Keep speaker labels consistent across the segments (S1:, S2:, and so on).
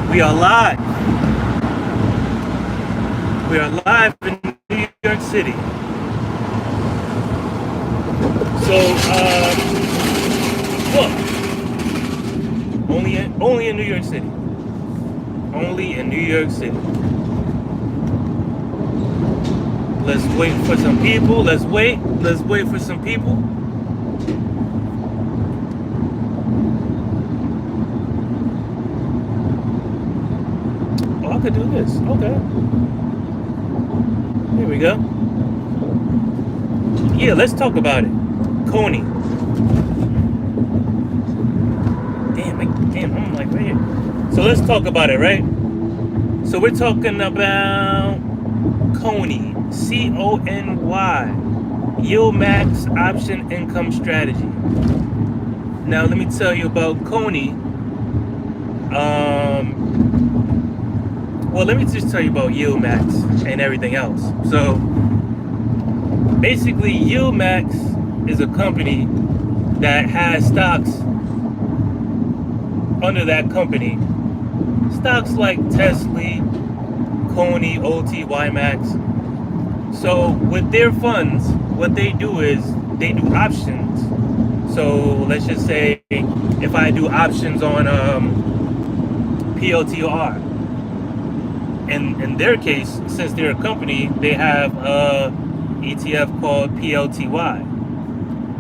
S1: We are live. We are live in New York City. So, look, only in New York City. Only in New York City. Let's wait for some people. Let's wait for some people. Oh, I could do this. Okay. Here we go. Yeah, let's talk about it. Cony. Damn, I'm like right here. So let's talk about it, right? So we're talking about Cony, CONY, Yield Max Option Income Strategy. Now let me tell you about Cony. Well, let me just tell you about Yield Max and everything else. So basically, Yield Max is a company that has stocks under that company. Stocks like Tesla, Cony, OT, YMAX. So with their funds, what they do is they do options. So let's just say if I do options on PLTR, in their case, since they're a company, they have a ETF called PLTY.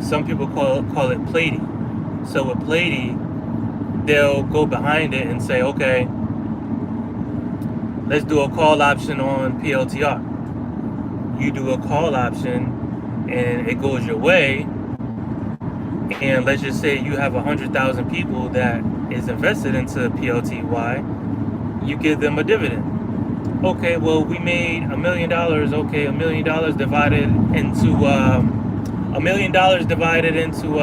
S1: Some people call it Plady. So with Plady, they'll go behind it and say, okay, let's do a call option on PLTR. You do a call option and it goes your way. And let's just say you have 100,000 people that is invested into PLTY. You give them a dividend. Okay, well, we made $1 million. Okay, $1 million divided into $1 million divided into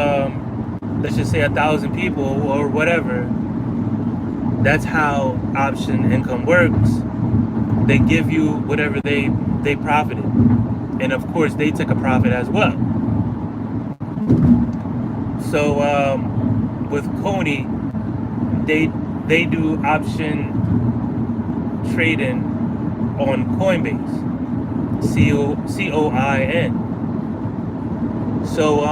S1: let's just say 1,000 people or whatever. That's how option income works. They give you whatever they profited, and of course they take a profit as well. So with Cony, they do option trading on Coinbase, COIN. So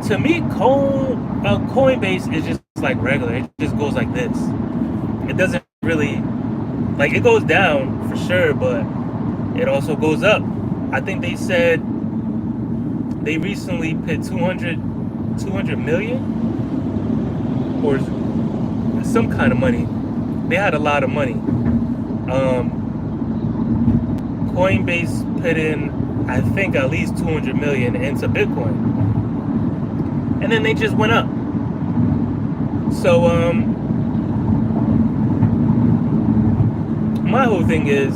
S1: to me, Coinbase is just like regular. It just goes like this. It doesn't really, like, it goes down for sure, but it also goes up. I think they said they recently put 200 million or some kind of money. They had a lot of money. Coinbase put in, I think, at least 200 million into Bitcoin, and then they just went up. So my whole thing is,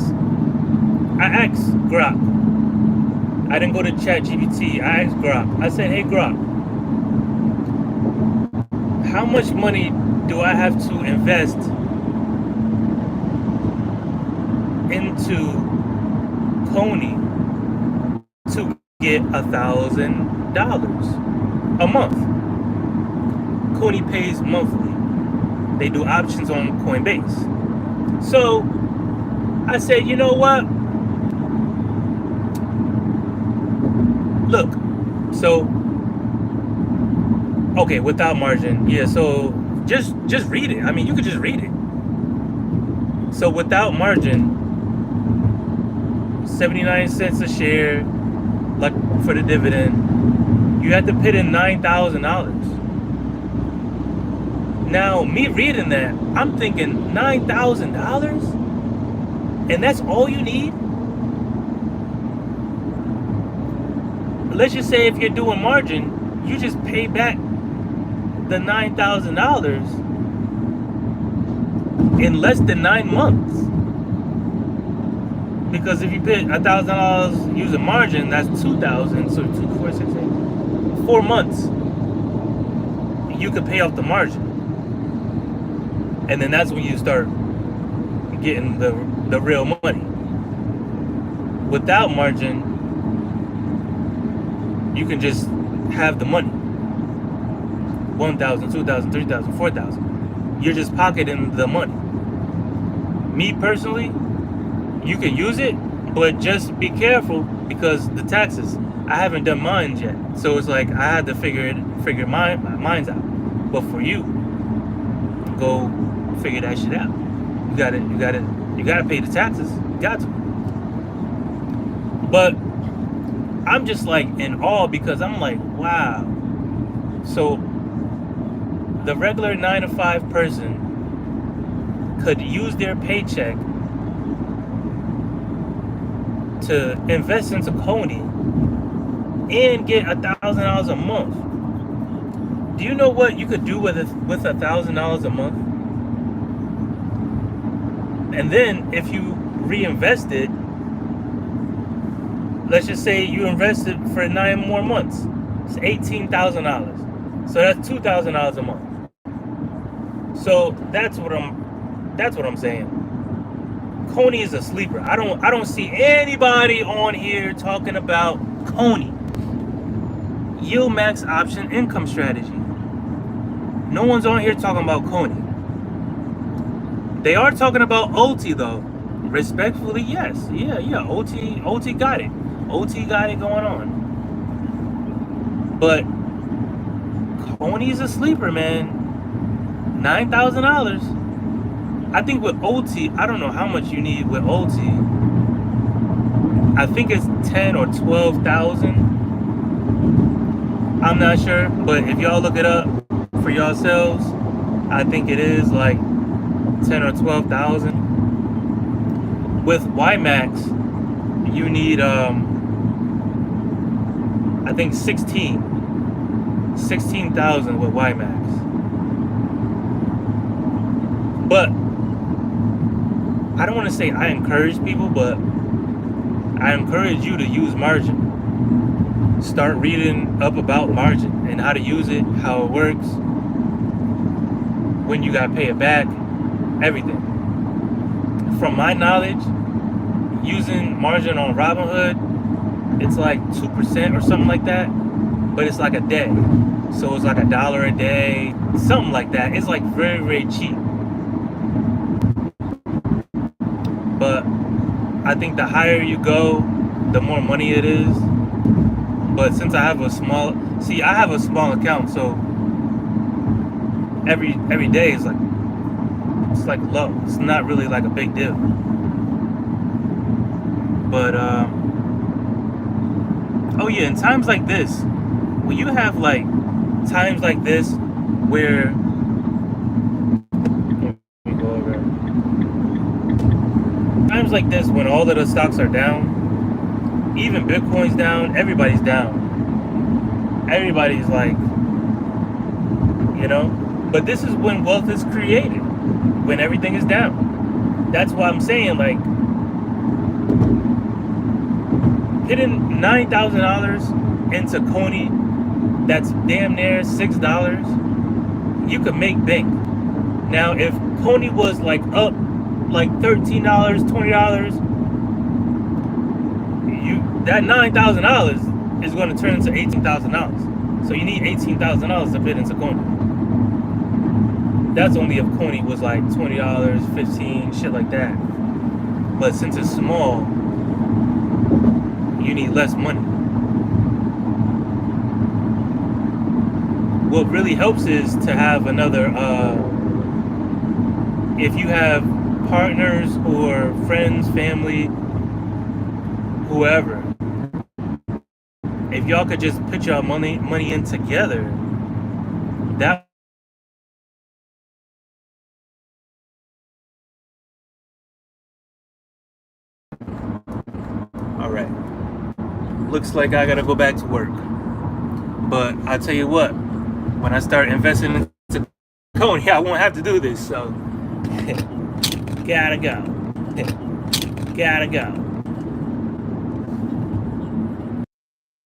S1: I asked Grok. I didn't go to ChatGPT. I asked Grok. I said, hey Grok, how much money do I have to invest into Cony to get $1,000 a month? Cony pays monthly. They do options on Coinbase. So I said, you know what? Look, so okay, without margin, yeah. So just read it. I mean, you could just read it. So without margin, 79 cents a share, like for the dividend, you had to put in $9,000. Now, me reading that, I'm thinking $9,000, and that's all you need. Let's just say if you're doing margin, you just pay back the $9,000 in less than 9 months. Because if you pay $1,000 using margin, that's $2,000. So 2, 4, 6, 8, 4 months, you could pay off the margin, and then that's when you start getting the real money. Without margin, you can just have the money. 1,000, 2,000, 3,000, 4,000. you're just pocketing the money. Me personally, you can use it, but just be careful because the taxes. I haven't done mine yet, so it's like I had to figure mine's out. But for you, go figure that shit out. You gotta pay the taxes. You got to. But I'm just like in awe because I'm like, wow. So the regular 9 to 5 person could use their paycheck to invest into Cony and get $1,000 a month. Do you know what you could do with $1,000 a month? And then if you reinvest it, let's just say you invested for 9 more months, it's $18,000. So that's $2,000 a month. So that's what I'm saying. Cony is a sleeper. I don't see anybody on here talking about Cony. Yield max option income strategy. No one's on here talking about Cony. They are talking about OT though. Respectfully, yes. Yeah. OT got it. OT got it going on. But Cony's a sleeper, man. $9,000. I think with OT, I don't know how much you need with OT. I think it's 10 or 12,000. I'm not sure, but if y'all look it up for yourselves, I think it is like 10 or 12,000. With YMAX, you need I think 16,000 with YMAX. But I don't want to say I encourage people, but I encourage you to use margin. Start reading up about margin and how to use it, how it works, when you gotta pay it back, everything. From my knowledge, using margin on Robinhood, it's like 2% or something like that, but it's like a day. So it's like $1 a day, something like that. It's like very, very cheap. But I think the higher you go, the more money it is. But since I have a small account, so every day is like, it's like low. It's not really like a big deal. But oh yeah, in times like this, when you have like times like this where times like this when all of the stocks are down, even Bitcoin's down, everybody's down. Everybody's like, you know, but this is when wealth is created, when everything is down. That's why I'm saying, like, hitting $9,000 into Cony, that's damn near $6, you could make bank. Now, if Cony was like up like $13, $20, that $9,000 is going to turn into $18,000. So you need $18,000 to fit into Cony. That's only if Cony was like $20, $15, shit like that. But since it's small, you need less money. What really helps is to have another, if you have partners or friends, family, whoever, if y'all could just put your money in together, that all right. Looks like I gotta go back to work. But I tell you what, when I start investing into Cony, I won't have to do this. So gotta go.